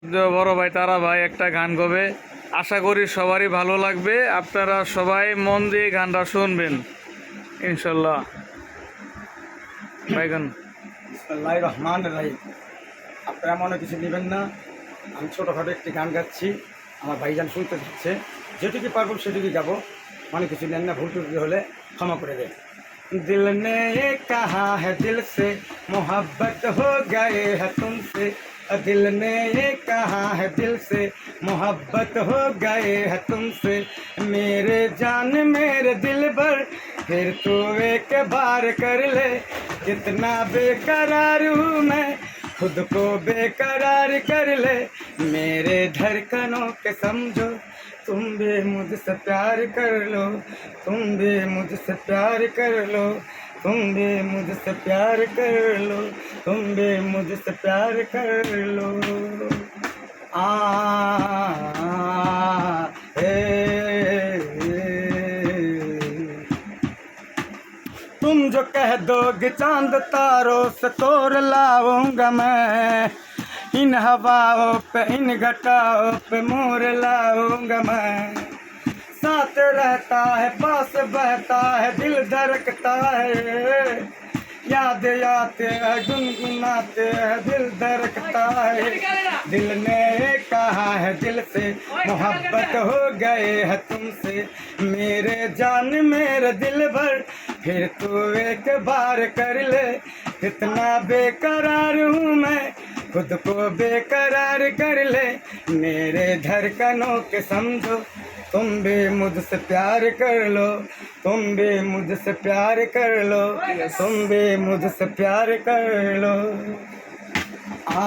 বড় ভাই তারা ভাই একটা গান গাবে, আশা করি সবারই ভালো লাগবে। আপনারা সবাই মন দিয়ে গানটা শুনবেন ইনশাল্লাহ। ভাইগান বিসমিল্লাহির রহমানির রহিম। আপনারা মনে কিছু নেবেন না, আমি ছোটোখাটো একটি গান গাচ্ছি, আমার ভাইজান শুনতে দিচ্ছে, যেটুকু পারবো সেটুকুই গাবো, মনে কিছু নেন না, ভুল টুটি হলে ক্ষমা করে দেন। दिल ने ये कहा है दिल से मोहब्बत हो गए है तुमसे, दिल ने ये कहा है दिल से मोहब्बत हो गए है तुमसे, मेरे जान मेरे दिल भर फिर तू एक बार कर ले, कितना बेकरार हूँ मैं खुद को बेकरार कर ले, मेरे धड़कनों के समझो तुम भी मुझसे प्यार कर लो, तुम भी मुझसे प्यार कर लो, तुम भी मुझसे प्यार कर लो, तुम भी मुझसे प्यार कर लो। आ ए, तुम जो कह दोगे चांद तारों से तोड़ लाऊंगा मैं, इन हवाओं पे इन घटाओं पे मोर लाऊंगा मैं, साथ रहता है पास बहता है दिल धड़कता है, याद आते हैं गुनगुनाते हैं दिल धड़कता है, दिल ने कहा है दिल से मोहब्बत हो गए है तुमसे, मेरे जान मेरे दिल भर फिर तू एक बार कर ले, कितना बेकरार हूँ मैं खुद को बेकरार कर ले, मेरे धड़कनों के समझो तुम भी मुझसे प्यार कर लो, तुम भी मुझसे प्यार कर लो, तुम भी मुझसे प्यार कर लो। आ